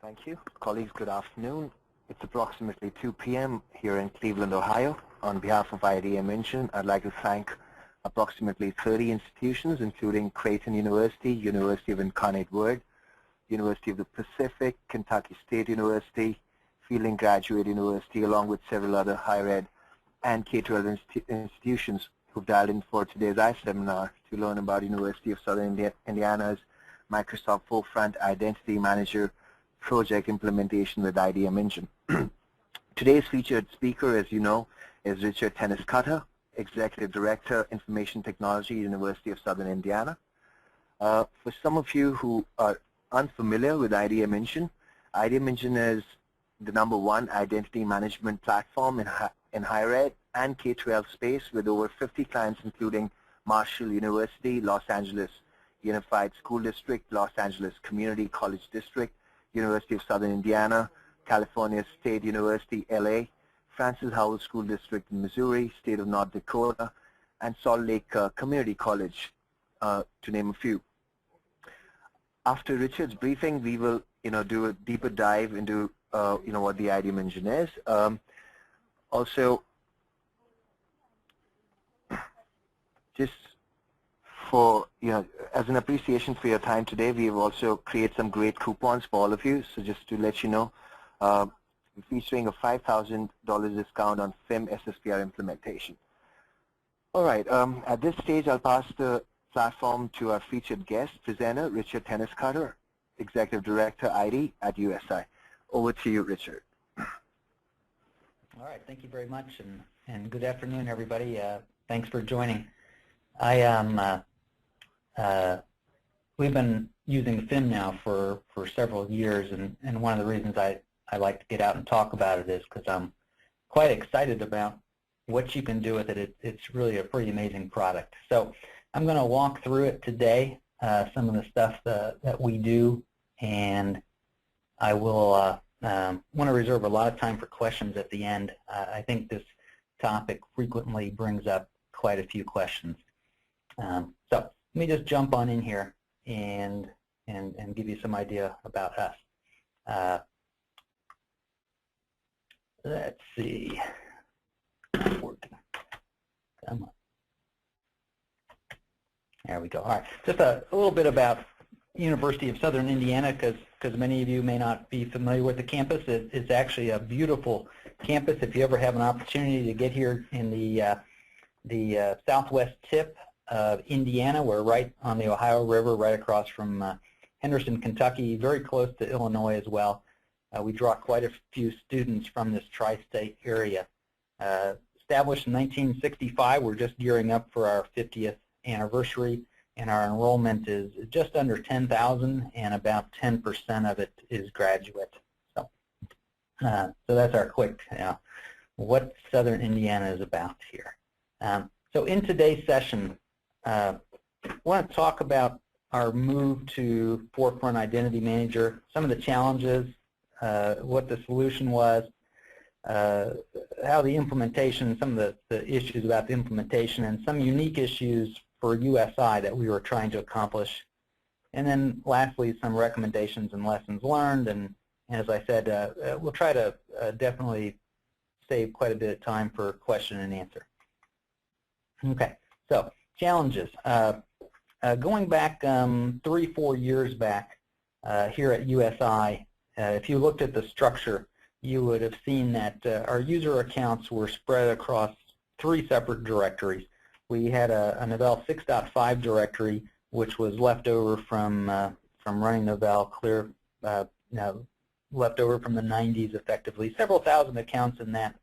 Thank you. Colleagues, good afternoon. It's approximately 2 p.m. here in Cleveland, Ohio. On behalf of IdMEngine, I'd like to thank approximately 30 institutions, including Creighton University, University of Incarnate Word, University of the Pacific, Kentucky State University, Fielding Graduate University, along with several other higher ed and K-12 institutions who've dialed in for today's seminar to learn about University of Southern Indiana's Microsoft Forefront Identity Manager project implementation with IdMEngine. Today's featured speaker, as you know, is Richard Tennis-Cutter, Executive Director, Information Technology, University of Southern Indiana. For some of you who are unfamiliar with IdMEngine, IdMEngine is the #1 identity management platform in higher ed and K-12 space with over 50 clients, including Marshall University, Los Angeles Unified School District, Los Angeles Community College District, University of Southern Indiana, California State University, LA, Francis Howell School District in Missouri, State of North Dakota, and Salt Lake Community College, to name a few. After Richard's briefing, we will, do a deeper dive into, what the IdMEngine is. Also, just for, as an appreciation for your time today, we have also created some great coupons for all of you. So just to let you know, we're featuring a $5,000 discount on FIM SSPR implementation. All right, at this stage, I'll pass the platform to our featured guest presenter, Richard Tennis-Cutter, Executive Director, ID at USI. Over to you, Richard. All right, thank you very much, and good afternoon, everybody. Thanks for joining. We've been using FIM now for several years, and one of the reasons I like to get out and talk about it is because I'm quite excited about what you can do with it. It's really a pretty amazing product. So I'm going to walk through it today, some of the stuff that we do, and I will want to reserve a lot of time for questions at the end. I think this topic frequently brings up quite a few questions. So let me just jump on in here and give you some idea about us. Let's see. Not working. Come on. There we go. All right. Just a little bit about University of Southern Indiana, because many of you may not be familiar with the campus. It's actually a beautiful campus. If you ever have an opportunity to get here in the southwest tip of Indiana, we're right on the Ohio River, right across from Henderson, Kentucky, very close to Illinois as well. We draw quite a few students from this tri-state area. Established in 1965, we're just gearing up for our 50th anniversary, and our enrollment is just under 10,000, and about 10% of it is graduate. So that's our quick, what Southern Indiana is about here. So in today's session, I want to talk about our move to Forefront Identity Manager, some of the challenges, what the solution was, how the implementation, some of the issues about the implementation, and some unique issues for USI that we were trying to accomplish. And then lastly, some recommendations and lessons learned. And as I said, we'll try to definitely save quite a bit of time for question and answer. Okay, so challenges. Going back 3-4 years back here at USI, if you looked at the structure, you would have seen that our user accounts were spread across 3 separate directories. We had a Novell 6.5 directory, which was left over from running Novell clear, left over from the 90s effectively, several thousand accounts in that.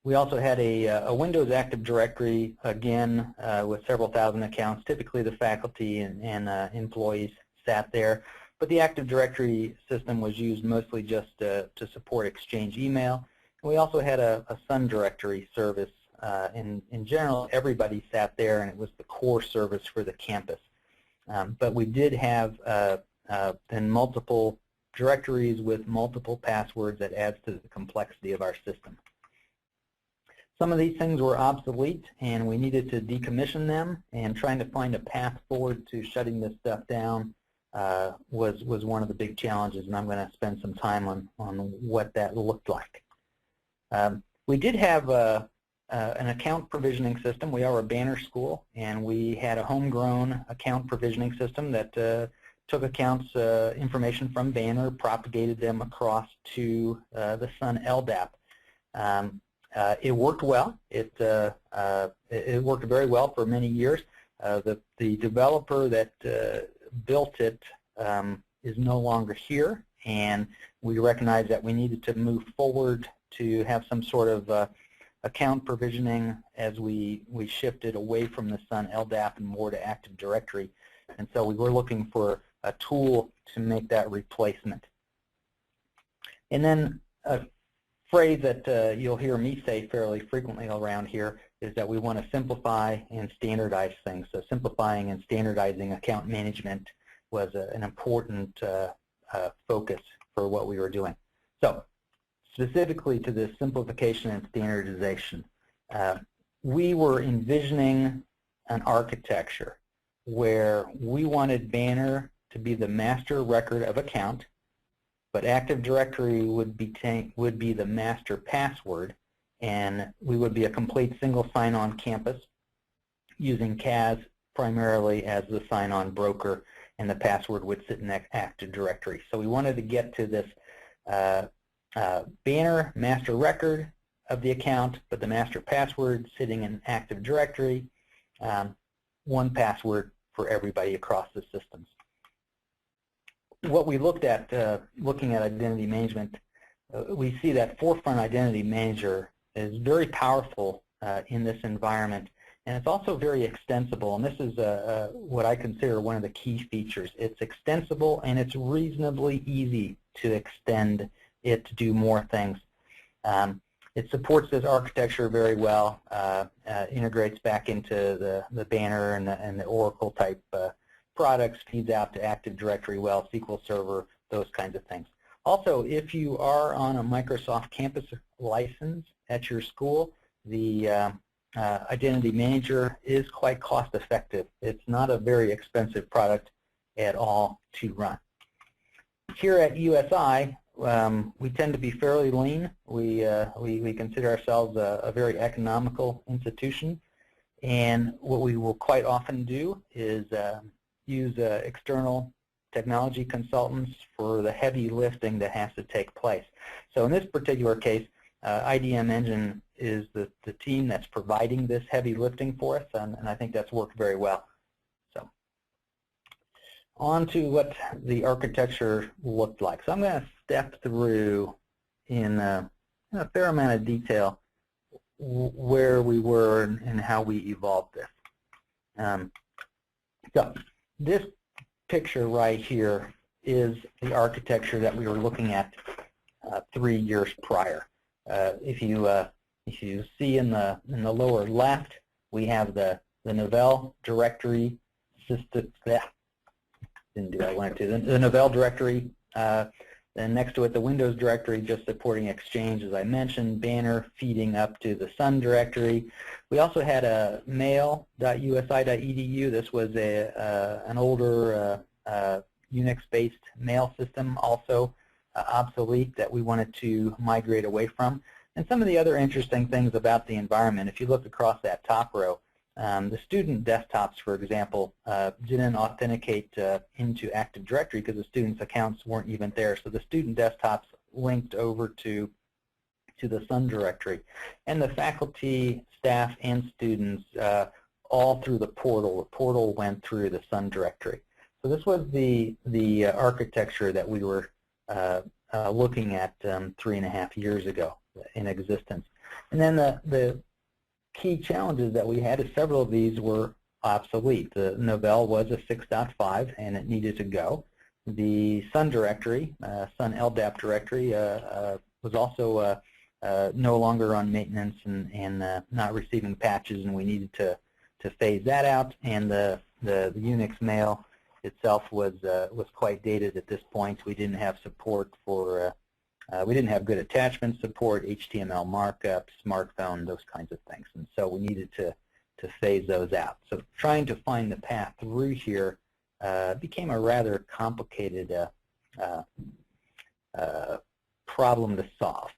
We also had a Windows Active Directory, again, with several thousand accounts. Typically the faculty and employees sat there, but the Active Directory system was used mostly just to support Exchange email. We also had a Sun Directory service. In general, everybody sat there, and it was the core service for the campus. But we did have then multiple directories with multiple passwords that adds to the complexity of our system. Some of these things were obsolete, and we needed to decommission them, and trying to find a path forward to shutting this stuff down was one of the big challenges, and I'm going to spend some time on what that looked like. We did have an account provisioning system. We are a banner school, and we had a homegrown account provisioning system that took accounts information from Banner, propagated them across to the Sun LDAP. It worked well. It worked very well for many years. The developer that built it is no longer here, and we recognized that we needed to move forward to have some sort of account provisioning as we shifted away from the Sun LDAP and more to Active Directory. And so we were looking for a tool to make that replacement. And then a phrase that you'll hear me say fairly frequently around here is that we want to simplify and standardize things. So simplifying and standardizing account management was an important focus for what we were doing. So specifically to this simplification and standardization, we were envisioning an architecture where we wanted Banner to be the master record of account, but Active Directory would be the master password, and we would be a complete single sign-on campus using CAS primarily as the sign-on broker, and the password would sit in Active Directory. So we wanted to get to this Banner master record of the account, but the master password sitting in Active Directory, one password for everybody across the systems. What we looked at, looking at identity management, we see that Forefront Identity Manager is very powerful in this environment, and it's also very extensible, and this is what I consider one of the key features. It's extensible, and it's reasonably easy to extend it to do more things. It supports this architecture very well, integrates back into the Banner and the Oracle type products, feeds out to Active Directory well, SQL Server, those kinds of things. Also, if you are on a Microsoft Campus license at your school, the Identity Manager is quite cost effective. It's not a very expensive product at all to run. Here at USI, we tend to be fairly lean. We consider ourselves a very economical institution, and what we will quite often do is use external technology consultants for the heavy lifting that has to take place. So in this particular case, IdMEngine is the team that's providing this heavy lifting for us, and I think that's worked very well. So on to what the architecture looked like. So I'm going to step through in a fair amount of detail where we were and how we evolved this. So this picture right here is the architecture that we were looking at 3 years prior. If you see in the lower left, we have the Novell directory system. Didn't do what I wanted to. The Novell directory, and next to it the Windows directory, just supporting Exchange, as I mentioned. Banner feeding up to the Sun directory. We also had a mail.usi.edu. This was an older Unix-based mail system, also obsolete, that we wanted to migrate away from. And some of the other interesting things about the environment, if you look across that top row, the student desktops, for example, didn't authenticate into Active Directory because the students' accounts weren't even there. So the student desktops linked over to the Sun directory. And the faculty, staff, and students all through the portal. The portal went through the Sun directory. So this was the architecture that we were looking at 3.5 years ago in existence. And then the key challenges that we had is several of these were obsolete. The Novell was a 6.5 and it needed to go. The Sun directory, Sun LDAP directory, was also no longer on maintenance and not receiving patches, and we needed to phase that out. And the Unix mail itself was quite dated at this point. We didn't have support for we didn't have good attachment support, HTML markup, smartphone, those kinds of things, and so we needed to phase those out. So trying to find the path through here became a rather complicated problem to solve.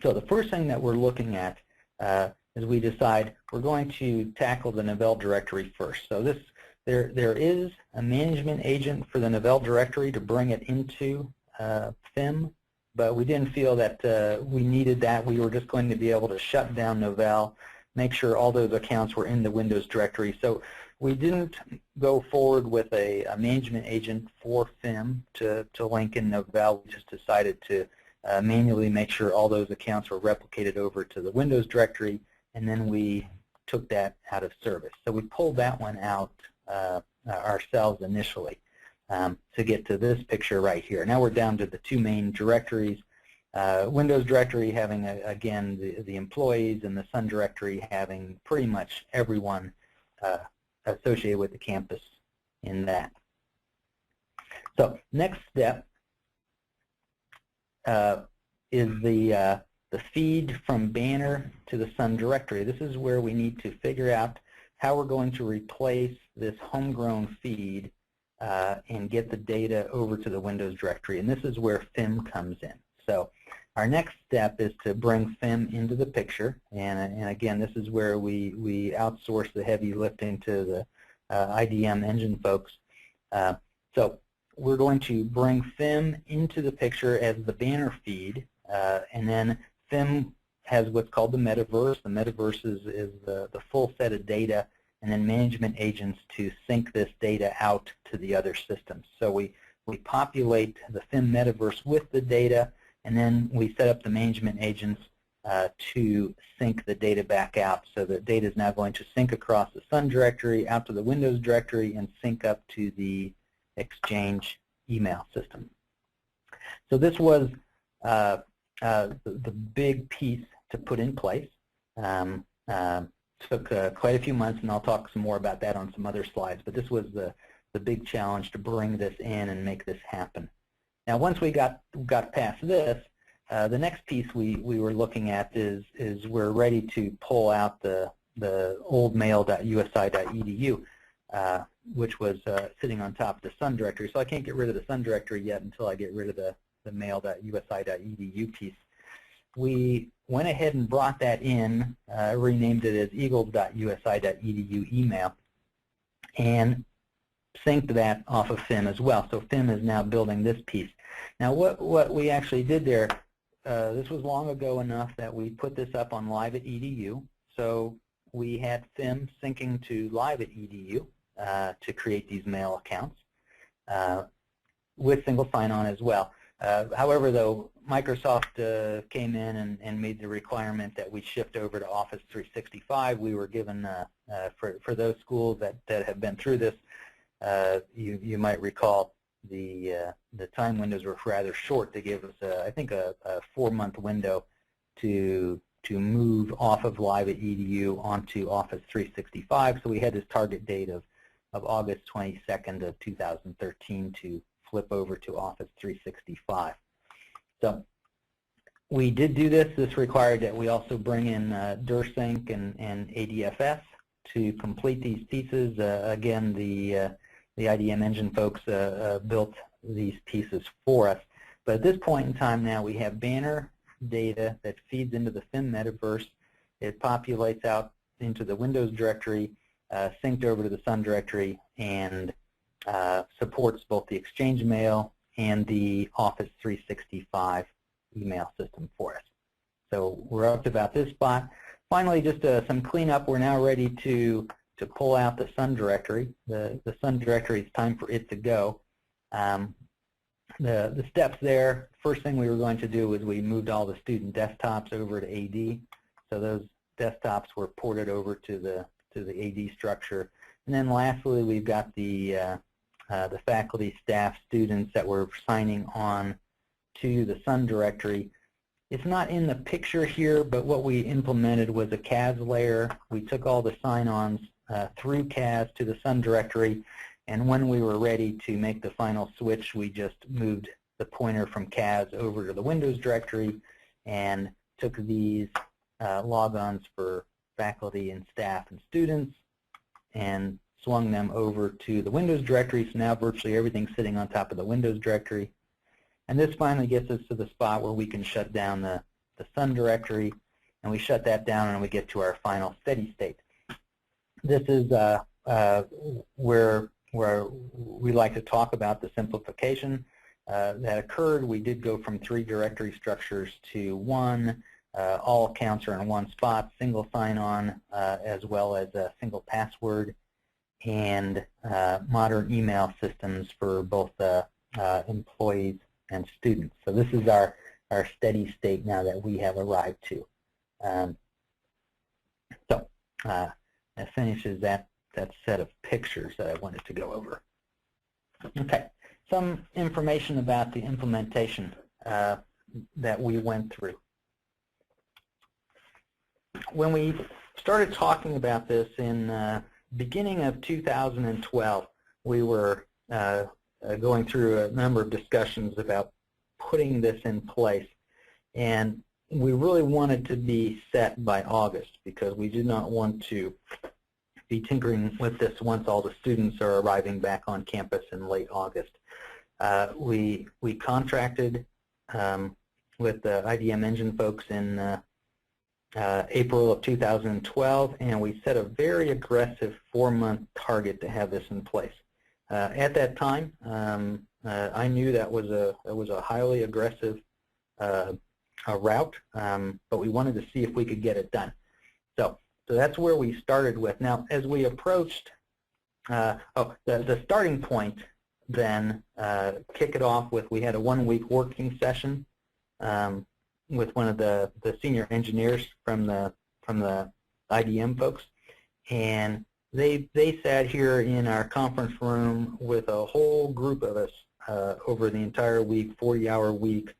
So the first thing that we're looking at is we decide we're going to tackle the Novell directory first. So there is a management agent for the Novell directory to bring it into FIM, but we didn't feel that we needed that. We were just going to be able to shut down Novell, make sure all those accounts were in the Windows directory. So we didn't go forward with a management agent for FIM to link in Novell. We just decided to manually make sure all those accounts were replicated over to the Windows directory, and then we took that out of service. So we pulled that one out ourselves initially to get to this picture right here. Now we're down to the two main directories, Windows directory having, again, the employees, and the Sun directory having pretty much everyone associated with the campus in that. So next step is the feed from Banner to the Sun directory. This is where we need to figure out how we're going to replace this homegrown feed and get the data over to the Windows directory. And this is where FIM comes in. So our next step is to bring FIM into the picture. And again, this is where we outsource the heavy lifting to the IdMEngine folks. So we're going to bring FIM into the picture as the Banner feed, and then FIM has what's called the metaverse. The metaverse is the full set of data, and then management agents to sync this data out to the other systems. So we populate the FIM metaverse with the data, and then we set up the management agents to sync the data back out. So the data is now going to sync across the Sun directory, out to the Windows directory, and sync up to the Exchange email system. So this was the big piece to put in place. Took quite a few months, and I'll talk some more about that on some other slides, but this was the big challenge to bring this in and make this happen. Now once we got past this, the next piece we were looking at is we're ready to pull out the old mail.usi.edu, which was sitting on top of the Sun directory. So I can't get rid of the Sun directory yet until I get rid of the mail.usi.edu piece. We went ahead and brought that in, renamed it as eagles.usi.edu email, and synced that off of FIM as well. So FIM is now building this piece. Now what we actually did there, this was long ago enough that we put this up on Live at EDU. So we had FIM syncing to Live at EDU to create these mail accounts with single sign-on as well. However, though, Microsoft came in and made the requirement that we shift over to Office 365. We were given, for those schools that have been through this, you might recall the time windows were rather short to give us, I think, a 4-month window to move off of Live at EDU onto Office 365. So we had this target date of August 22nd of 2013 to flip over to Office 365. So we did do this. This required that we also bring in DirSync and ADFS to complete these pieces. Again, the IdMEngine folks built these pieces for us. But at this point in time now, we have Banner data that feeds into the FIM metaverse. It populates out into the Windows directory, synced over to the Sun directory, and supports both the Exchange mail and the Office 365 email system for us. So we're up to about this spot. Finally, just some cleanup. We're now ready to pull out the Sun directory. The Sun directory, it's time for it to go. The steps there, first thing we were going to do was we moved all the student desktops over to AD. So those desktops were ported over to the AD structure. And then lastly, we've got the faculty, staff, students that were signing on to the Sun directory. It's not in the picture here, but what we implemented was a CAS layer. We took all the sign-ons through CAS to the Sun directory, and when we were ready to make the final switch, we just moved the pointer from CAS over to the Windows directory and took these logons for faculty and staff and students and swung them over to the Windows directory, so now virtually everything's sitting on top of the Windows directory. And this finally gets us to the spot where we can shut down the Sun directory, and we shut that down and we get to our final steady state. This is where we like to talk about the simplification that occurred. We did go from 3 directory structures to 1. All accounts are in one spot, single sign-on, as well as a single password, and modern email systems for both employees and students. So this is our steady state now that we have arrived to. That finishes that set of pictures that I wanted to go over. Okay, some information about the implementation that we went through. When we started talking about this in beginning of 2012, we were going through a number of discussions about putting this in place, and we really wanted to be set by August because we did not want to be tinkering with this once all the students are arriving back on campus in late August. We contracted with the IdMEngine folks in April of 2012, and we set a very aggressive 4-month target to have this in place. At that time, I knew that was a highly aggressive route, but we wanted to see if we could get it done. So that's where we started with. Now, as we approached, the starting point then kick it off with, we had a 1-week working session with one of the senior engineers from the IDM folks, and they sat here in our conference room with a whole group of us over the entire week, 40-hour week,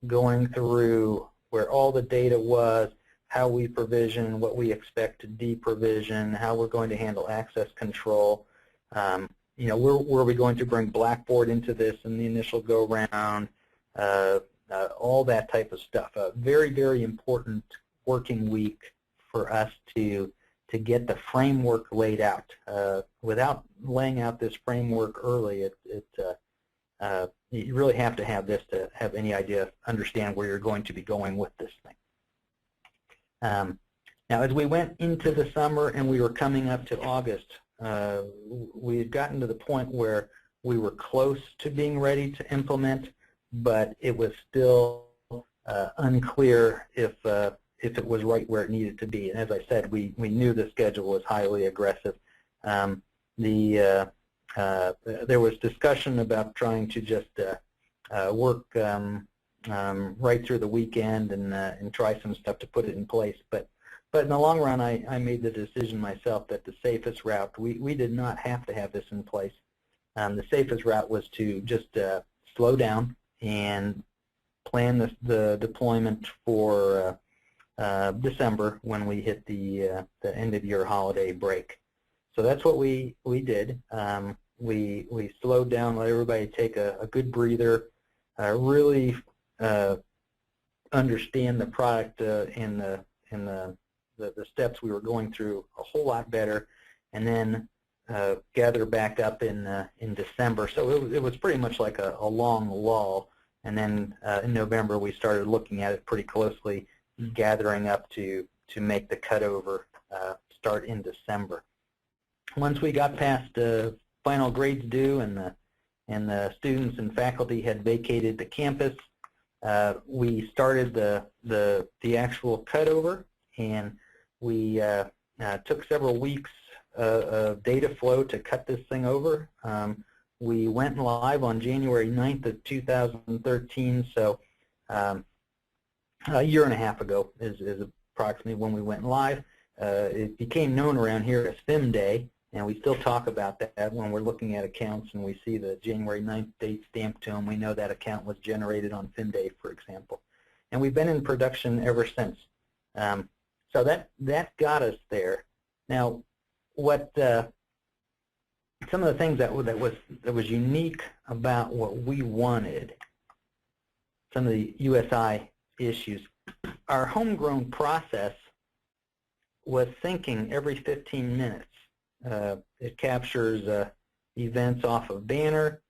going through where all the data was, how we provision, what we expect to deprovision, how we're going to handle access control. You know, were we going to bring Blackboard into this in the initial go-round, all that type of stuff. A very, very important working week for us to get the framework laid out. Without laying out this framework early, you really have to have this to have any idea, understand where you're going to be going with this thing. Now, as we went into the summer and we were coming up to August, we had gotten to the point where we were close to being ready to implement, but it was still unclear if it was right where it needed to be. And as I said, we knew the schedule was highly aggressive. There was discussion about trying to just work right through the weekend and try some stuff to put it in place. But in the long run, I made the decision myself that the safest route, we did not have to have this in place. The safest route was to just slow down and plan the deployment for December when we hit the end-of-year holiday break. So that's what we did. We slowed down, let everybody take a good breather, really understand the product and the steps we were going through a whole lot better, and then gather back up in December. So it was pretty much like a long lull, and then in November we started looking at it pretty closely, gathering up to make the cutover start in December. Once we got past final grades due and the students and faculty had vacated the campus, we started the actual cutover, and we took several weeks of data flow to cut this thing over. We went live on January 9th of 2013, so a year and a half ago is approximately when we went live. It became known around here as FIM Day, and we still talk about that when we're looking at accounts and we see the January 9th date stamped to them. We know that account was generated on FIM Day, for example. And we've been in production ever since. So that got us there. Now, what some of the things that was unique about what we wanted, some of the USI issues, our homegrown process was syncing every 15 minutes. it captures events off of Banner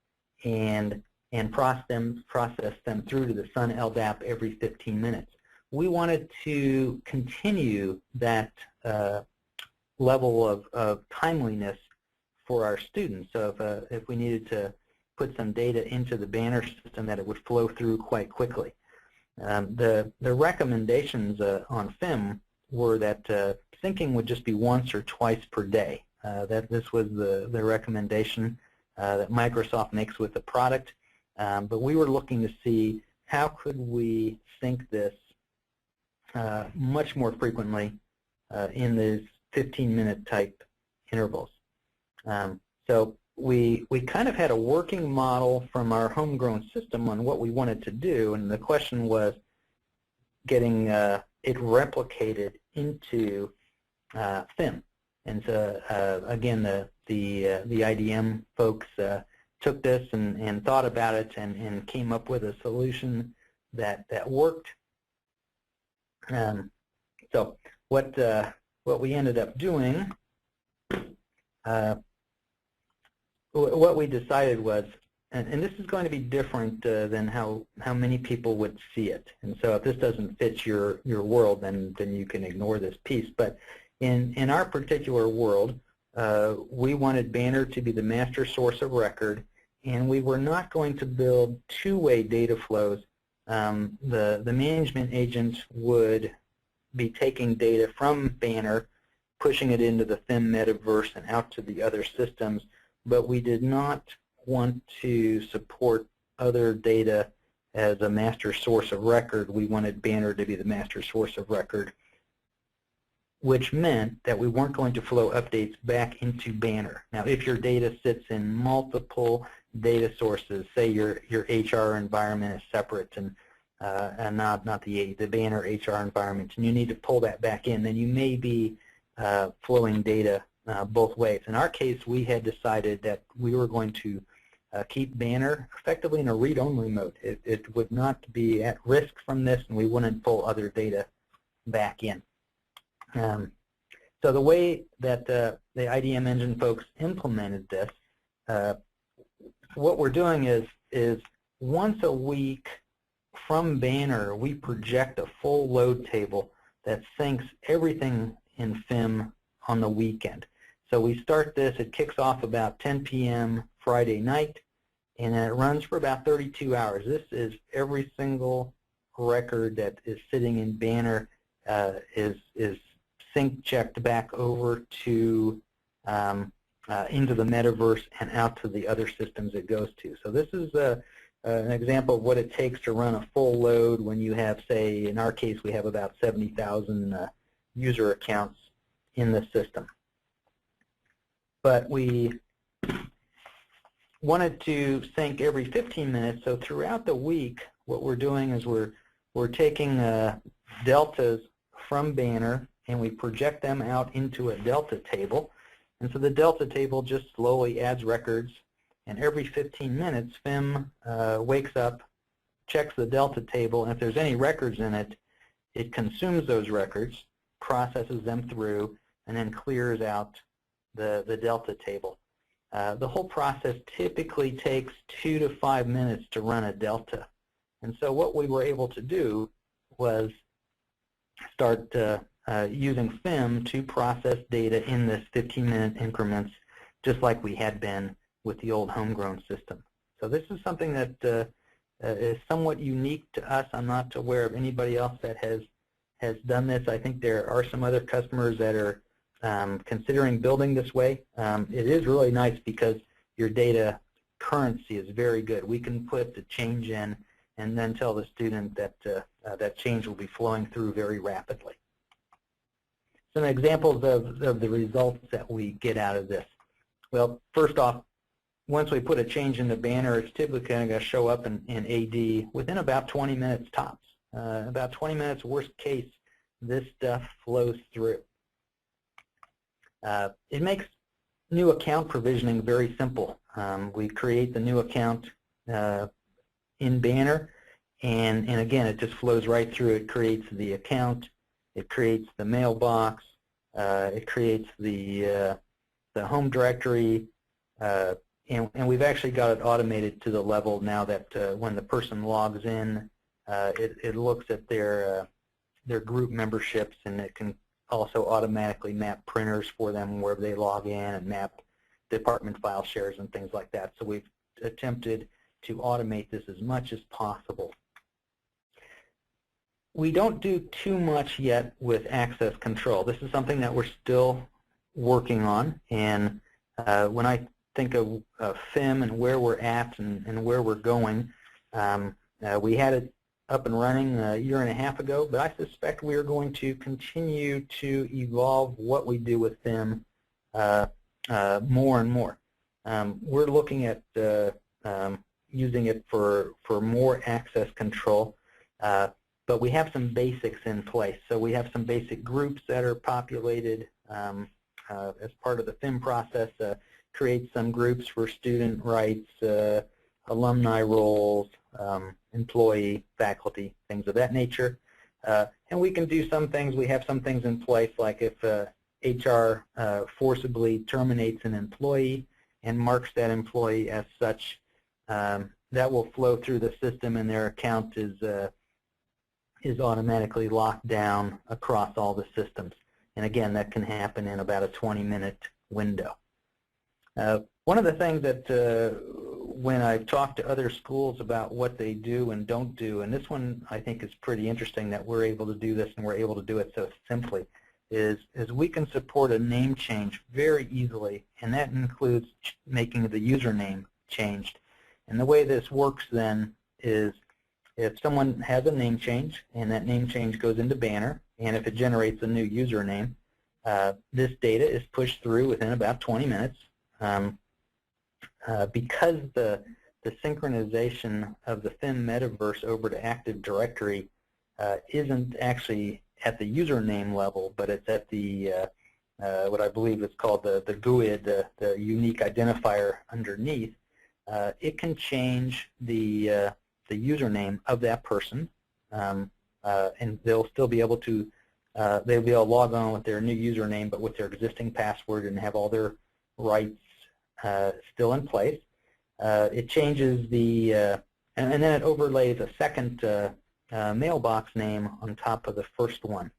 and process them through to the Sun LDAP every 15 minutes. We wanted to continue that level of timeliness for our students. So if we needed to put some data into the Banner system, that it would flow through quite quickly. The recommendations on FIM were that syncing would just be once or twice per day. That this was the recommendation that Microsoft makes with the product. But we were looking to see how could we sync this much more frequently in these 15-minute type intervals. So we kind of had a working model from our homegrown system on what we wanted to do, and the question was getting it replicated into FIM. And so again, the IDM folks took this and thought about it and came up with a solution that worked. So what we ended up doing, what we decided was, and this is going to be different than how many people would see it. And so if this doesn't fit your world, then you can ignore this piece. But in our particular world, we wanted Banner to be the master source of record, and we were not going to build two-way data flows. The management agents would be taking data from Banner, pushing it into the FIM metaverse and out to the other systems, but we did not want to support other data as a master source of record. We wanted Banner to be the master source of record, which meant that we weren't going to flow updates back into Banner. Now, if your data sits in multiple data sources, say your HR environment is separate and not the Banner HR environment, and you need to pull that back in, then you may be flowing data both ways. In our case, we had decided that we were going to keep Banner effectively in a read-only mode. It would not be at risk from this, and we wouldn't pull other data back in. So the way that the IdMEngine folks implemented this, what we're doing is once a week from Banner, we project a full load table that syncs everything in FIM on the weekend. So we start this, it kicks off about 10 p.m. Friday night, and then it runs for about 32 hours. This is every single record that is sitting in Banner is sync checked back over to into the metaverse and out to the other systems it goes to. So this is an example of what it takes to run a full load when you have, say, in our case, we have about 70,000 user accounts in the system. But we wanted to sync every 15 minutes, so throughout the week, what we're doing is we're taking deltas from Banner and we project them out into a delta table. And so the delta table just slowly adds records, and every 15 minutes FIM wakes up, checks the delta table, and if there's any records in it, it consumes those records, processes them through, and then clears out the delta table. The whole process typically takes 2 to 5 minutes to run a delta. And so what we were able to do was start using FIM to process data in this 15-minute increments, just like we had been with the old homegrown system. So this is something that is somewhat unique to us. I'm not aware of anybody else that has done this. I think there are some other customers that are considering building this way. It is really nice because your data currency is very good. We can put the change in and then tell the student that that change will be flowing through very rapidly. Some examples of the results that we get out of this. Well, first off, once we put a change in the Banner, it's typically going to show up in AD within about 20 minutes tops. About 20 minutes, worst case, this stuff flows through. It makes new account provisioning very simple. We create the new account in Banner, and again, it just flows right through. It creates the account, it creates the mailbox, it creates the home directory, and we've actually got it automated to the level now that when the person logs in, it looks at their group memberships, and it can also automatically map printers for them where they log in and map department file shares and things like that. So we've attempted to automate this as much as possible. We don't do too much yet with access control. This is something that we're still working on, and when I think of FIM and where we're at and where we're going, we had it up and running a year and a half ago, but I suspect we are going to continue to evolve what we do with FIM more and more. We're looking at using it for more access control, but we have some basics in place. So we have some basic groups that are populated as part of the FIM process, create some groups for student rights, alumni roles, employee, faculty, things of that nature. And we can do some things. We have some things in place, like if HR forcibly terminates an employee and marks that employee as such, that will flow through the system, and their account is automatically locked down across all the systems. And again, that can happen in about a 20-minute window. One of the things that when I've talked to other schools about what they do and don't do, and this one I think is pretty interesting that we're able to do this and we're able to do it so simply, is we can support a name change very easily, and that includes making the username changed. And the way this works then is if someone has a name change and that name change goes into Banner, and if it generates a new username, this data is pushed through within about 20 minutes. Because the synchronization of the FIM metaverse over to Active Directory isn't actually at the username level, but it's at the what I believe is called the GUID, the unique identifier underneath. It can change the username of that person, and they'll still be able to they'll be able to log on with their new username, but with their existing password, and have all their rights still in place. It changes the, and then it overlays a second mailbox name on top of the first one.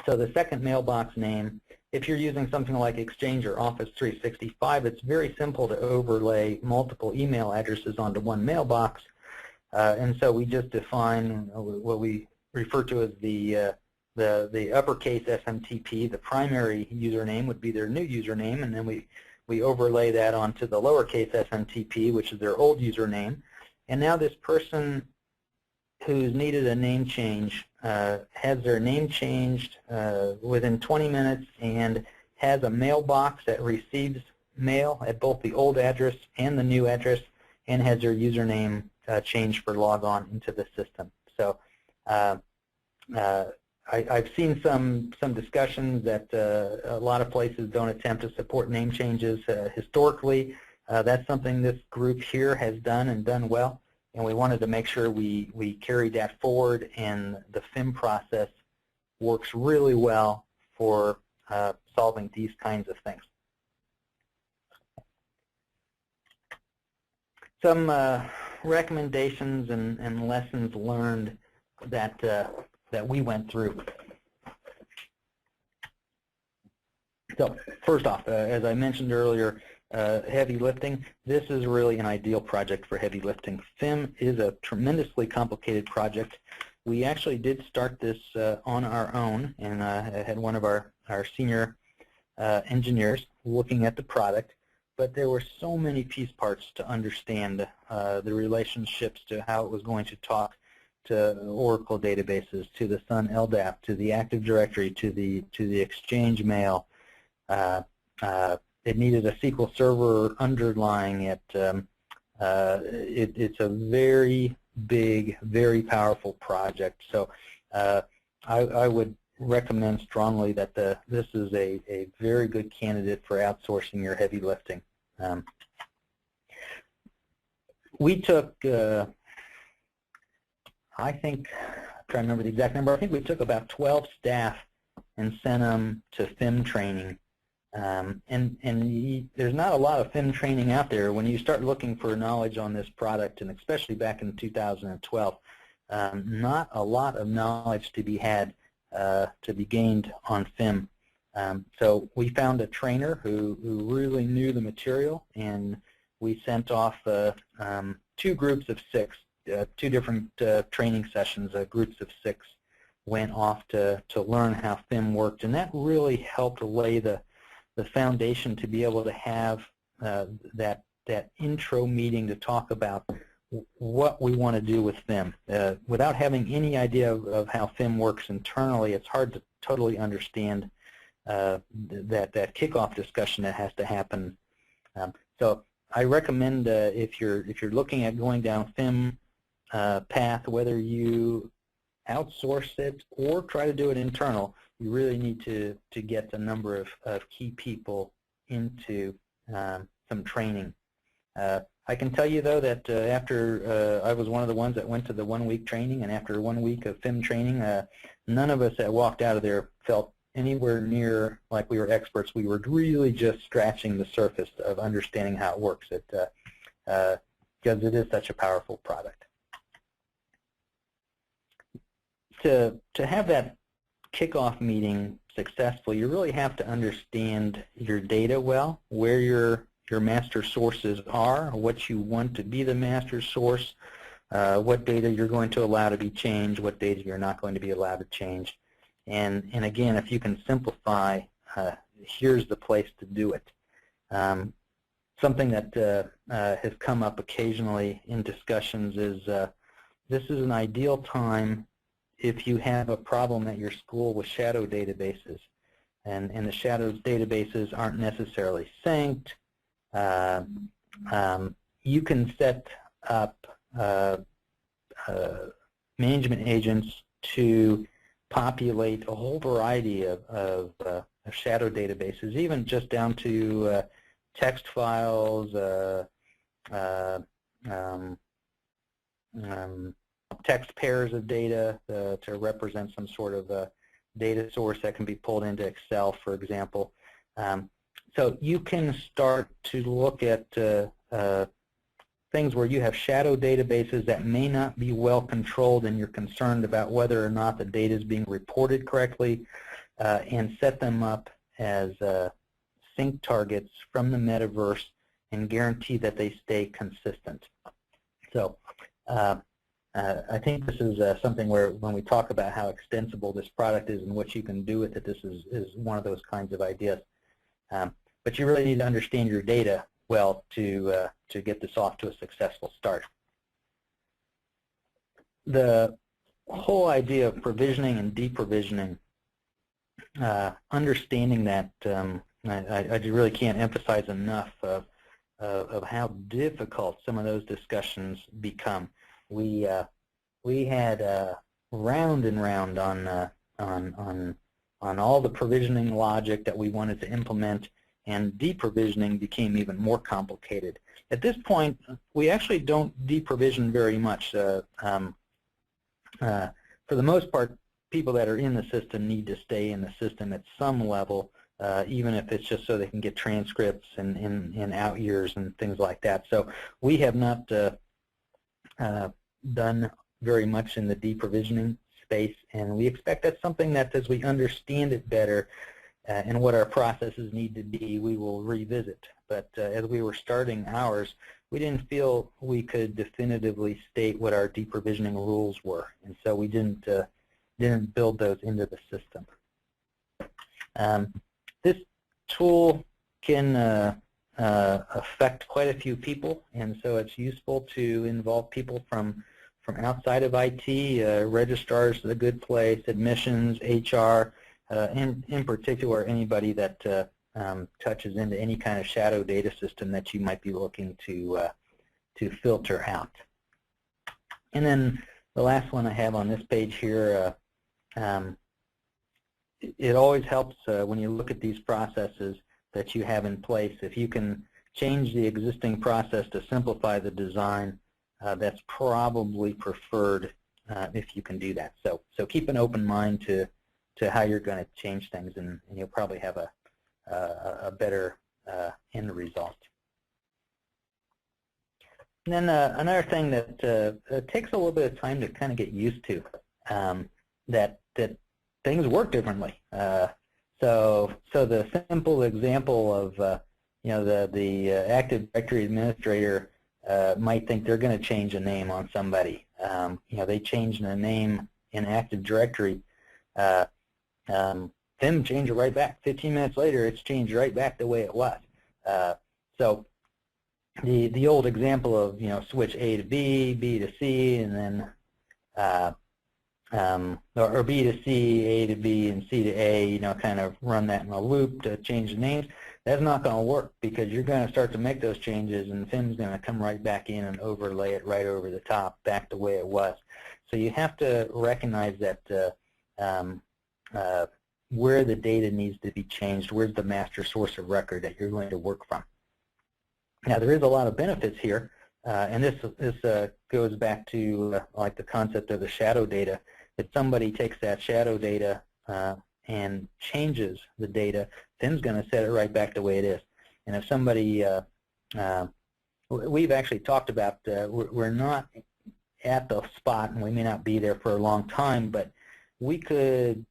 So the second mailbox name, if you're using something like Exchange or Office 365, it's very simple to overlay multiple email addresses onto one mailbox. And so we just define what we refer to as the uppercase SMTP. The primary username would be their new username, and then we overlay that onto the lowercase SMTP, which is their old username. And now this person who's needed a name change has their name changed within 20 minutes and has a mailbox that receives mail at both the old address and the new address, and has their username changed for log on into the system. So I've seen some discussions that a lot of places don't attempt to support name changes historically. That's something this group here has done and done well, and we wanted to make sure we carried that forward, and the FIM process works really well for solving these kinds of things. Some recommendations and lessons learned that we went through. So first off, as I mentioned earlier, heavy lifting. This is really an ideal project for heavy lifting. FIM is a tremendously complicated project. We actually did start this on our own, and I had one of our senior engineers looking at the product, but there were so many piece parts to understand the relationships to how it was going to talk to Oracle databases, to the Sun LDAP, to the Active Directory, to the Exchange mail. It needed a SQL Server underlying it. It's a very big, very powerful project. So I would recommend strongly that this is a very good candidate for outsourcing your heavy lifting. We took, I think, I'm trying to remember the exact number, I think we took about 12 staff and sent them to FIM training There's not a lot of FIM training out there. When you start looking for knowledge on this product, and especially back in 2012, not a lot of knowledge to be had, to be gained on FIM. So we found a trainer who really knew the material, and we sent off 2 groups of 6, 2 different training sessions. Groups of 6 went off to learn how FIM worked, and that really helped lay the foundation to be able to have that intro meeting to talk about what we want to do with FIM. Without having any idea of how FIM works internally, it's hard to totally understand that kickoff discussion that has to happen. So I recommend if you're looking at going down FIM path, whether you outsource it or try to do it internal, you really need to get a number of key people into some training. I can tell you, though, that after I was one of the ones that went to the 1-week training, and after 1 week of FIM training, none of us that walked out of there felt anywhere near like we were experts. We were really just scratching the surface of understanding how it works, because it is such a powerful product. To have that kickoff meeting successful, you really have to understand your data well, where your master sources are, what you want to be the master source, what data you're going to allow to be changed, what data you're not going to be allowed to change. And again, if you can simplify, here's the place to do it. Something that has come up occasionally in discussions is this is an ideal time if you have a problem at your school with shadow databases, and the shadow databases aren't necessarily synced. You can set up management agents to populate a whole variety of shadow databases, even just down to text files, text pairs of data to represent some sort of data source that can be pulled into Excel, for example. So you can start to look at things where you have shadow databases that may not be well controlled, and you're concerned about whether or not the data is being reported correctly, and set them up as sync targets from the metaverse and guarantee that they stay consistent. So I think this is something where when we talk about how extensible this product is and what you can do with it, this is one of those kinds of ideas. But you really need to understand your data well to get this off to a successful start. The whole idea of provisioning and deprovisioning, understanding that, I really can't emphasize enough of how difficult some of those discussions become. We had round and round on all the provisioning logic that we wanted to implement, and deprovisioning became even more complicated. At this point, we actually don't deprovision very much. For the most part, people that are in the system need to stay in the system at some level, even if it's just so they can get transcripts and out years and things like that. So we have not done very much in the deprovisioning space, and we expect that's something that, as we understand it better and what our processes need to be, we will revisit. But as we were starting ours, we didn't feel we could definitively state what our deprovisioning rules were, and so we didn't build those into the system. This tool can affect quite a few people, and so it's useful to involve people from outside of IT. Registrars is a good place, admissions, HR, and in particular anybody that touches into any kind of shadow data system that you might be looking to filter out. And then the last one I have on this page here, it always helps when you look at these processes that you have in place. If you can change the existing process to simplify the design, that's probably preferred if you can do that. So keep an open mind to how you're going to change things, and you'll probably have a better end result. And then another thing that takes a little bit of time to kind of get used to, that things work differently. So the simple example of the Active Directory administrator might think they're going to change a name on somebody. They changed a name in Active Directory. Them change it right back. 15 minutes later, it's changed right back the way it was. So the old example of switch A to B, B to C, and then or B to C, A to B, and C to A, kind of run that in a loop to change the names. That's not going to work because you're going to start to make those changes, and FIM's going to come right back in and overlay it right over the top, back the way it was. So you have to recognize that where the data needs to be changed, where's the master source of record that you're going to work from. Now, there is a lot of benefits here, and this goes back to like the concept of the shadow data. If somebody takes that shadow data and changes the data, FIM's going to set it right back the way it is. And if somebody, we've actually talked about, we're not at the spot, and we may not be there for a long time, but we could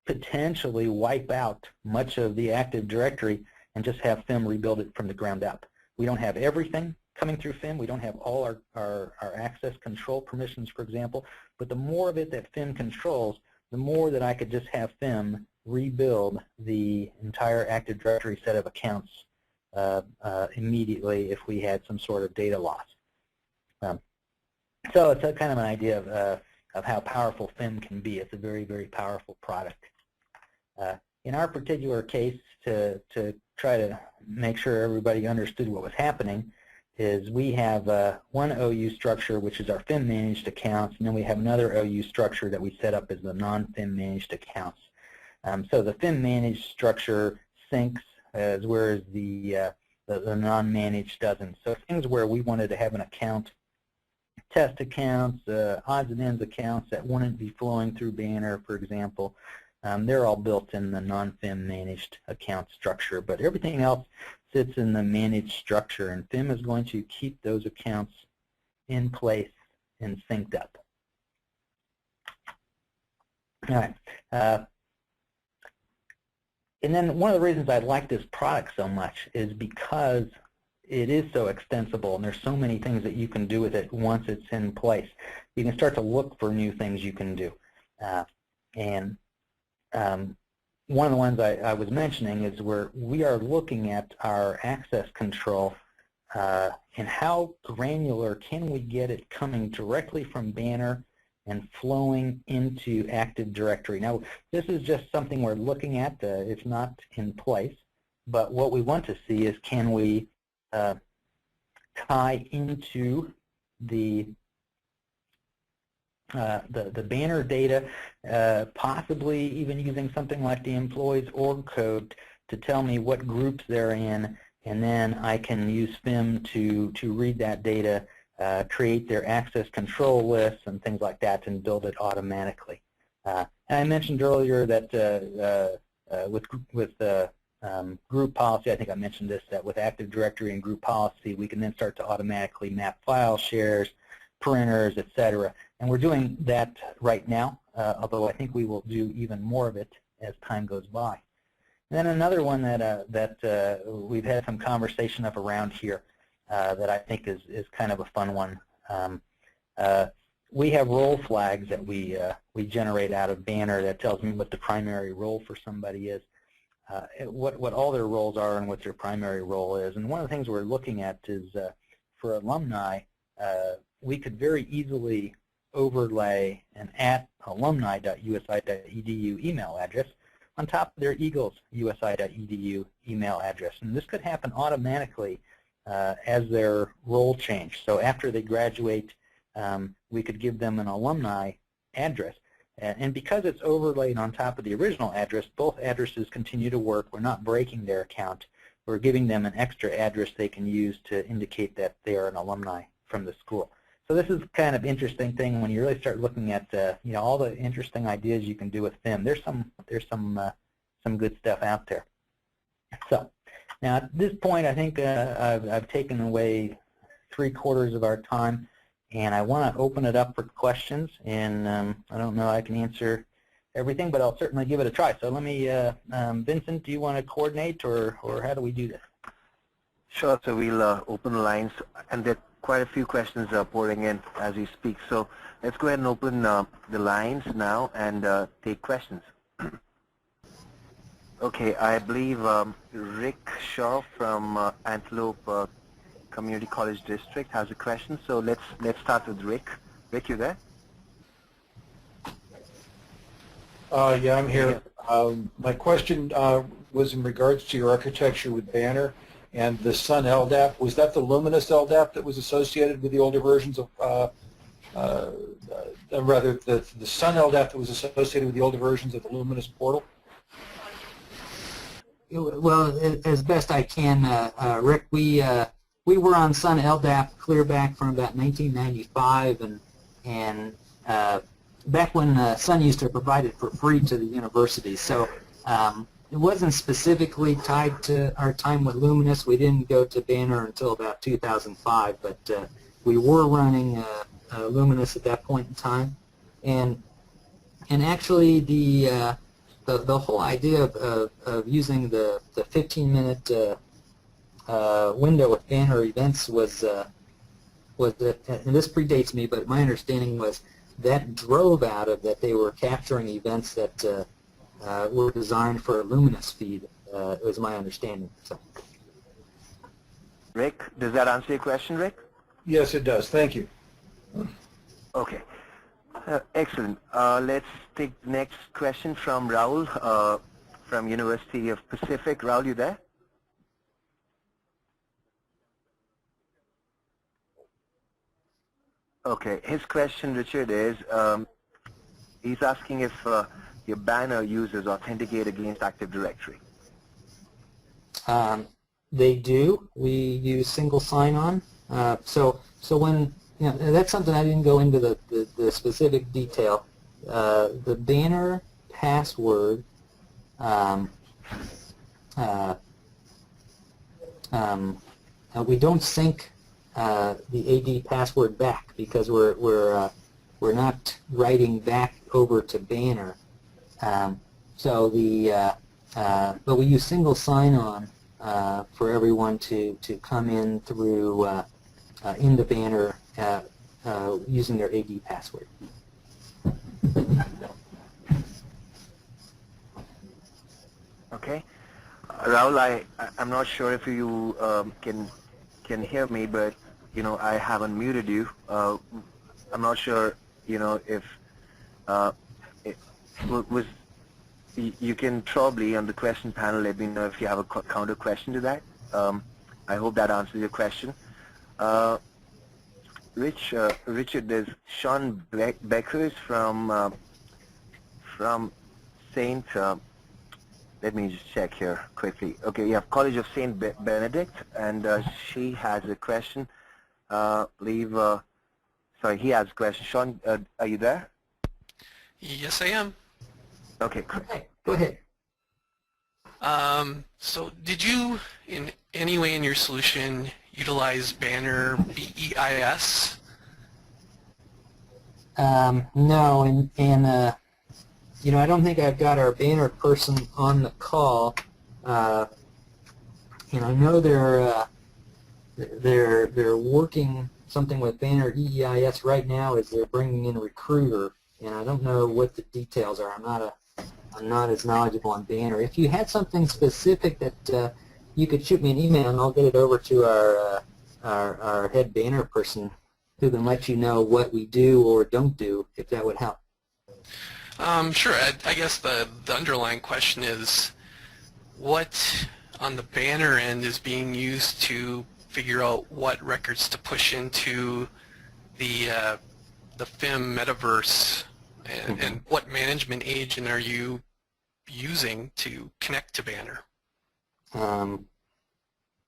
potentially wipe out much of the Active Directory and just have FIM rebuild it from the ground up. We don't have everything coming through FIM. We don't have all our access control permissions, for example, but the more of it that FIM controls, the more that I could just have FIM rebuild the entire Active Directory set of accounts immediately if we had some sort of data loss. So it's a kind of an idea of how powerful FIM can be. It's a very, very powerful product. In our particular case, to try to make sure everybody understood what was happening, is we have one OU structure, which is our FIM managed accounts, and then we have another OU structure that we set up as the non-FIM managed accounts. So the FIM managed structure syncs, whereas the non-managed doesn't. So things where we wanted to have an account, test accounts, odds and ends accounts that wouldn't be flowing through Banner, for example, they're all built in the non-FIM managed account structure. But everything else sits in the managed structure, and FIM is going to keep those accounts in place and synced up. All right. And then one of the reasons I like this product so much is because it is so extensible, and there's so many things that you can do with it once it's in place. You can start to look for new things you can do. One of the ones I was mentioning is where we are looking at our access control and how granular can we get it coming directly from Banner and flowing into Active Directory. Now, this is just something we're looking at. It's not in place. But what we want to see is, can we tie into the Banner data, possibly even using something like the employees org code to tell me what groups they're in, and then I can use FIM to read that data, create their access control lists and things like that, and build it automatically. And I mentioned earlier that with group policy, I think I mentioned this, that with Active Directory and group policy, we can then start to automatically map file shares, printers, etc. And we're doing that right now, although I think we will do even more of it as time goes by. And then another one that we've had some conversation of around here that I think is kind of a fun one. We have role flags that we generate out of Banner that tells me what the primary role for somebody is, what all their roles are and what their primary role is. And one of the things we're looking at is for alumni, we could very easily overlay an @alumni.usi.edu email address on top of their eagles.usi.edu email address. And this could happen automatically as their role change. So after they graduate, we could give them an alumni address. And because it's overlaid on top of the original address, both addresses continue to work. We're not breaking their account. We're giving them an extra address they can use to indicate that they are an alumni from the school. So this is kind of interesting thing when you really start looking at all the interesting ideas you can do with FIM. There's some good stuff out there. So now at this point, I think I've taken away 3/4 of our time, and I want to open it up for questions. And I don't know I can answer everything, but I'll certainly give it a try. So let me, Vincent, do you want to coordinate, or how do we do this? Sure. So we'll open the lines, and there are quite a few questions pouring in as we speak. So let's go ahead and open the lines now and take questions. Okay, I believe Rick Shaw from Antelope Community College District has a question. So let's start with Rick. Rick, you there? Yeah, I'm here. My question was in regards to your architecture with Banner and the Sun LDAP. Was that the Luminous LDAP that was associated with the older versions of, rather, the Sun LDAP that was associated with the older versions of the Luminous portal? Well, as best I can, Rick, we were on Sun LDAP clear back from about 1995, and back when Sun used to provide it for free to the universities. So it wasn't specifically tied to our time with Luminous. We didn't go to Banner until about 2005, but we were running Luminous at that point in time, and actually the whole idea of using the 15-minute window with Banner events was that, and this predates me, but my understanding was that drove out of that they were capturing events that were designed for a Luminous feed, was my understanding. So. Rick, does that answer your question, Rick? Yes, it does. Thank you. Okay. Excellent. Let's take the next question from Raul from University of Pacific. Raul, you there? Okay. His question, Richard, is he's asking if your Banner users authenticate against Active Directory. They do. We use single sign-on. So when that's something I didn't go into the specific detail. The Banner password we don't sync the AD password back because we're not writing back over to Banner. So but we use single sign-on for everyone to come in through into Banner using their AD password. Okay. Raul, I'm not sure if you can hear me, but I have unmuted you. I'm not sure if it was. You can probably on the question panel let me know if you have a counter question to that. I hope that answers your question. Richard, there's Sean Beckers from Saint. Let me just check here quickly. Okay, you have College of Saint Benedict, and she has a question. Sorry, he has a question. Sean, are you there? Yes, I am. Okay, great. Okay, go ahead. So did you, in any way in your solution, utilize Banner BEIS? No, and I don't think I've got our Banner person on the call. And I know they're working something with Banner EEIS right now as they're bringing in a recruiter, and I don't know what the details are. I'm not as knowledgeable on Banner. If you had something specific that you could shoot me an email, and I'll get it over to our head Banner person, who can let you know what we do or don't do, if that would help. Sure. I guess the underlying question is, what on the Banner end is being used to figure out what records to push into the FIM metaverse, and what management agent are you using to connect to Banner?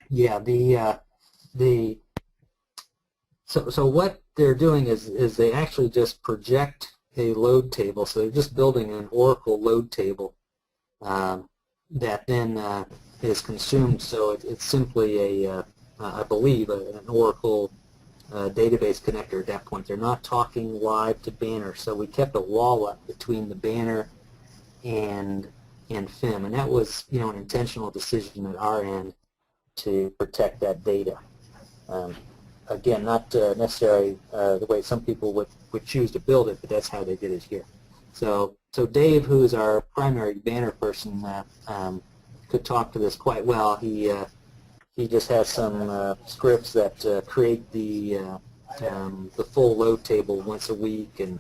Yeah, so what they're doing is they actually just project a load table. So they're just building an Oracle load table that then is consumed. So it's simply I believe, an Oracle database connector at that point. They're not talking live to Banner, so we kept a wall up between the Banner and FIM, and that was, you know, an intentional decision at our end to protect that data. Again, not necessarily the way some people would choose to build it, but that's how they did it here. So Dave, who is our primary Banner person, could talk to this quite well. He just has some scripts that create the full load table once a week, and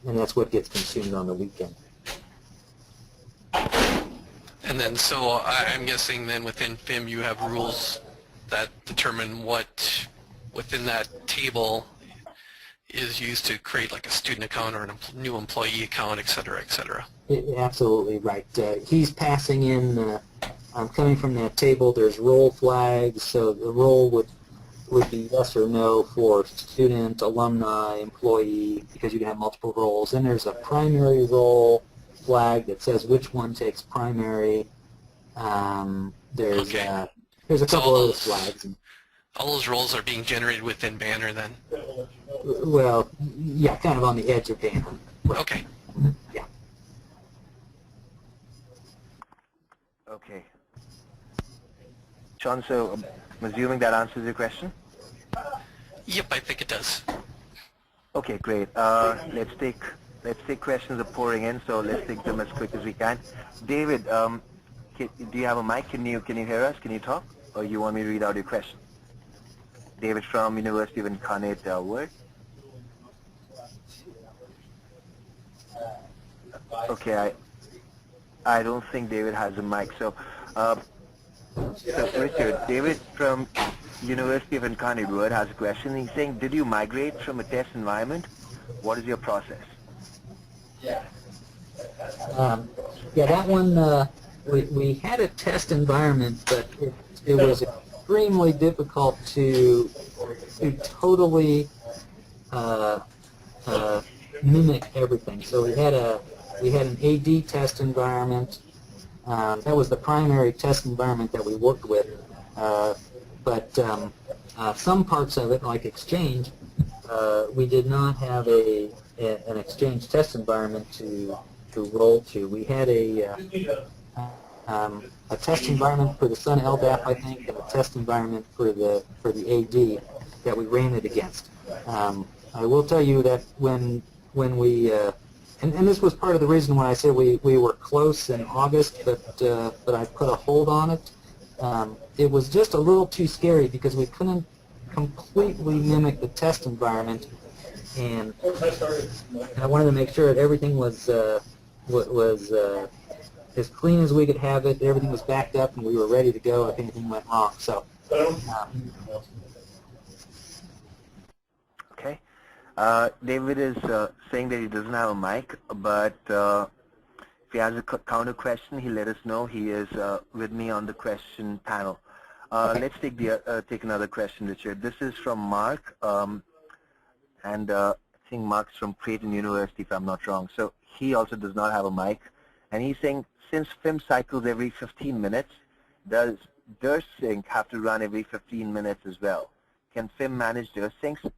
that's what gets consumed on the weekend. And then, so I'm guessing then within FIM you have rules that determine what within that table is used to create like a student account or a new employee account, et cetera, et cetera. Absolutely right. He's passing in, coming from that table, there's role flags, so the role would be yes or no for student, alumni, employee, because you can have multiple roles. Then there's a primary role flag that says which one takes primary. There's a couple other flags. All those roles are being generated within Banner then? Well, yeah, kind of on the edge of Banner. Okay. Yeah. Okay. Sean, so I'm assuming that answers your question? Yep, I think it does. Okay, great. Let's take questions that are pouring in, so let's take them as quick as we can. David, do you have a mic? Can you hear us? Can you talk? Or you want me to read out your question? David from University of Incarnate Word. Okay, I don't think David has a mic. So Richard, David from University of Incarnate Word has a question. He's saying, did you migrate from a test environment? What is your process? Yeah, that one, we had a test environment, but it was extremely difficult to totally mimic everything. So we had an AD test environment. That was the primary test environment that we worked with. But some parts of it, like Exchange, we did not have an Exchange test environment to roll to. We had a test environment for the Sun LDAP, I think, and a test environment for the AD that we ran it against. I will tell you that when we and this was part of the reason when I said we were close in August, but I put a hold on it. It was just a little too scary because we couldn't completely mimic the test environment, and I wanted to make sure that everything was as clean as we could have it. Everything was backed up, and we were ready to go if anything went wrong. So. Okay. David is saying that he doesn't have a mic, but if he has a counter question, he'll let us know. He is with me on the question panel. Let's take another question, Richard. This is from Mark, and I think Mark's from Creighton University, if I'm not wrong. So he also does not have a mic, and he's saying, since FIM cycles every 15 minutes, does DirSync have to run every 15 minutes as well? Can FIM manage DirSyncs?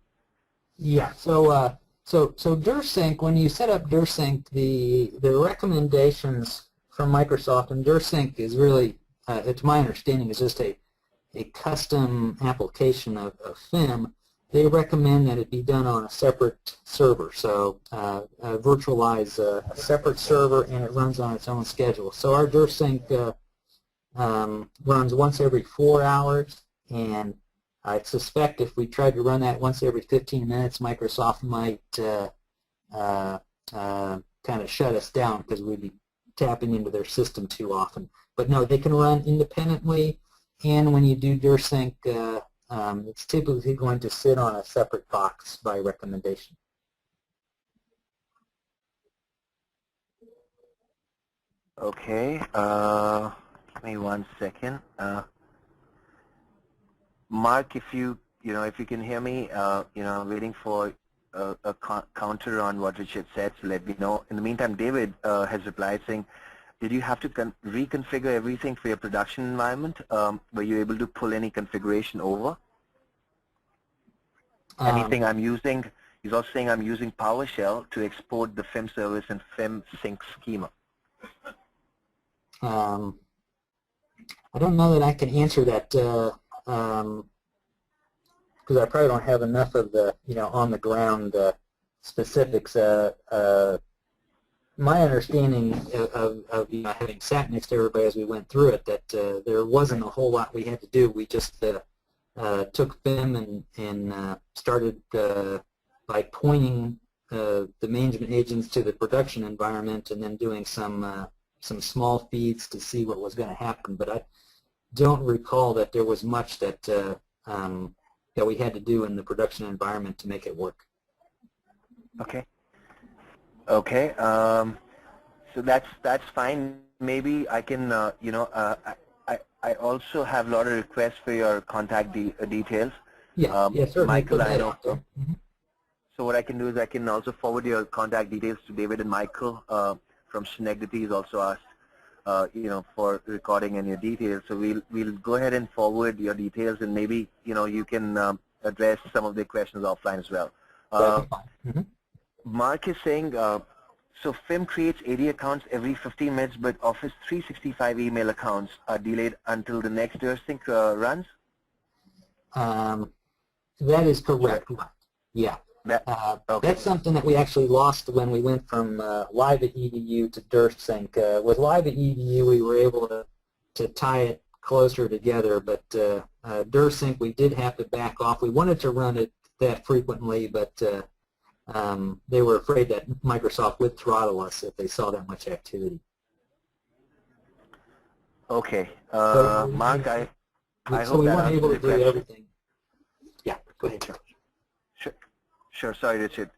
Yeah. So DirSync, when you set up DirSync, the recommendations from Microsoft, and DirSync is really, to my understanding, is just a custom application of FIM. They recommend that it be done on a separate server. So virtualize a separate server, and it runs on its own schedule. So our DirSync runs once every 4 hours, and I suspect if we tried to run that once every 15 minutes, Microsoft might kind of shut us down because we'd be tapping into their system too often. But no, they can run independently, and when you do DirSync, it's typically going to sit on a separate box by recommendation. Okay. Give me 1 second. Mark, if you can hear me, I'm waiting for a counter on what Richard said, so let me know. In the meantime, David has replied saying, did you have to reconfigure everything for your production environment? Were you able to pull any configuration over? Anything I'm using, he's also saying I'm using PowerShell to export the FIM service and FIM sync schema. I don't know that I can answer that because I probably don't have enough of the on the ground specifics. My understanding of having sat next to everybody as we went through it, that there wasn't a whole lot we had to do. We just took FIM and started by pointing the management agents to the production environment, and then doing some small feeds to see what was going to happen. But I don't recall that there was much that that we had to do in the production environment to make it work. Okay. Okay. So that's fine. Maybe I can I also have a lot of requests for your contact details. Yeah, certainly. Michael, I know. So what I can do is I can also forward your contact details to David and Michael from Schenectady. He's also asked, for recording and your details. So we'll go ahead and forward your details, and maybe you can address some of the questions offline as well. Mark is saying, so FIM creates 80 accounts every 15 minutes, but Office 365 email accounts are delayed until the next DirSync runs? That is correct. Yeah. Okay. That's something that we actually lost when we went from Live at EDU to DirSync. With Live at EDU, we were able to tie it closer together, but DirSync, we did have to back off. We wanted to run it that frequently, but they were afraid that Microsoft would throttle us if they saw that much activity. Okay. So Mark, I so hope we that weren't able to answers your do question. everything. Yeah, go ahead, Charles. Sure. Sorry, Richard.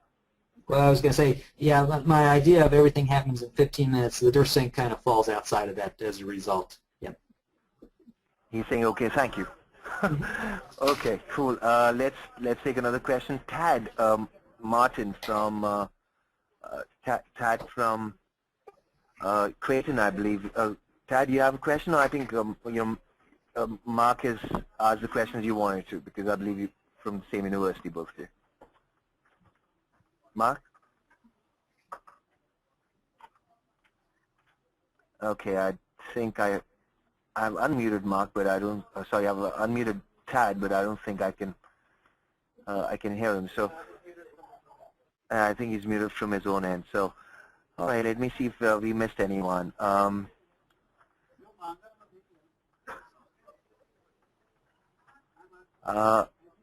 Well, I was going to say, yeah, my idea of everything happens in 15 minutes, the DirSync kind of falls outside of that as a result. Yep. He's saying, okay, thank you. Okay, cool. Let's take another question. Tad Martin from Tad from Creighton, I believe. Tad, you have a question, or I think Mark has asked the questions you wanted to, because I believe you from the same university, both of you. Mark? Okay, I think I've unmuted Mark, but I don't. Sorry, I've unmuted Tad, but I don't think I can hear him. So I think he's muted from his own end. So, all right, let me see if we missed anyone.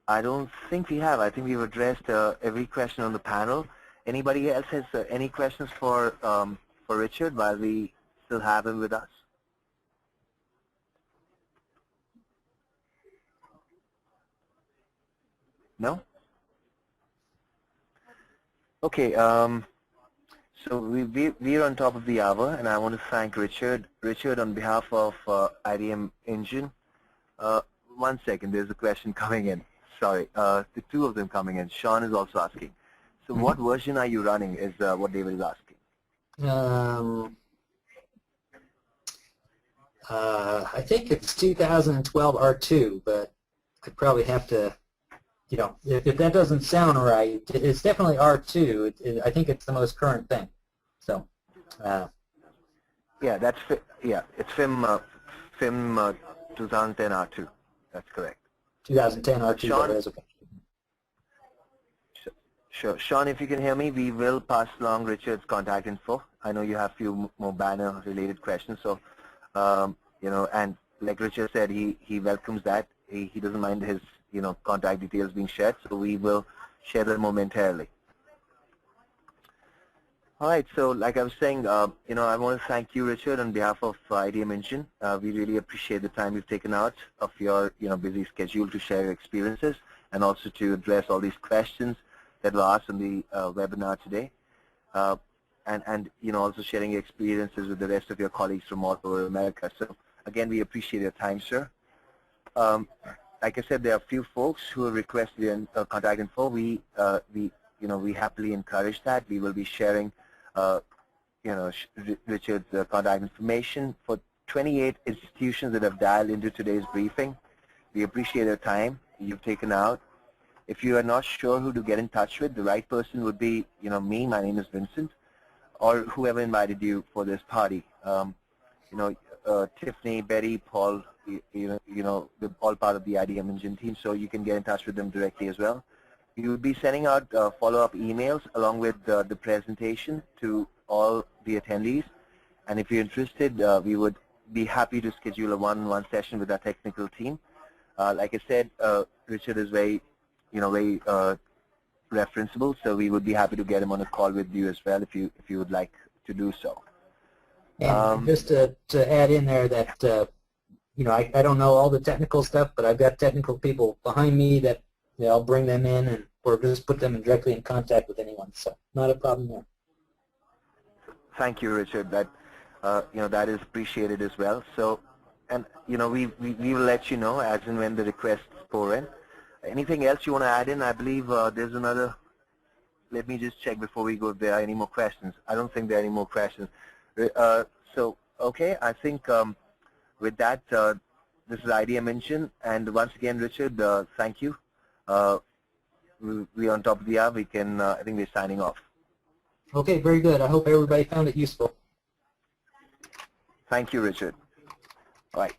I don't think we have. I think we've addressed every question on the panel. Anybody else has any questions for Richard while we still have him with us? No? Okay. So we're on top of the hour, and I want to thank Richard. Richard, on behalf of IdMEngine. One second, there's a question coming in. Sorry, the two of them coming in. Sean is also asking. So what version are you running is what David is asking. I think it's 2012 R2, but I'd probably have to, if that doesn't sound right, it's definitely R2. I think it's the most current thing. So. Yeah, it's FIM 2010 R2. That's correct. 2010 R2. Sean, okay. Sure. Sean, if you can hear me, we will pass along Richard's contact info. I know you have a few more banner-related questions, so, and like Richard said, he welcomes that. He doesn't mind his, contact details being shared, so we will share them momentarily. All right, so like I was saying, I want to thank you, Richard, on behalf of IdMEngine. We really appreciate the time you've taken out of your, busy schedule to share your experiences and also to address all these questions that were asked on the webinar today. And also sharing your experiences with the rest of your colleagues from all over America. So again, we appreciate your time, sir. Like I said, there are a few folks who have requested contact info. We happily encourage that. We will be sharing Richard's contact information. For 28 institutions that have dialed into today's briefing, we appreciate your time you've taken out. If you are not sure who to get in touch with, the right person would be, me. My name is Vincent, or whoever invited you for this party. Tiffany, Betty, Paul, they're all part of the IdMEngine team, so you can get in touch with them directly as well. We will be sending out follow-up emails along with the presentation to all the attendees. And if you're interested, we would be happy to schedule a one-on-one session with our technical team. Like I said, Richard is very referenceable, so we would be happy to get him on a call with you as well if you would like to do so. And just to add in there that, I don't know all the technical stuff, but I've got technical people behind me that I'll bring them in or just put them directly in contact with anyone. So not a problem there. Thank you, Richard. That that is appreciated as well. So, and we will let you know as and when the requests pour in. Anything else you want to add in? I believe there's another. Let me just check before we go if there are any more questions. I don't think there are any more questions. So, okay, I think with that, this is IdMEngine, and once again, Richard, thank you. We're on top of the hour. We can, I think we're signing off. Okay, very good. I hope everybody found it useful. Thank you, Richard. All right.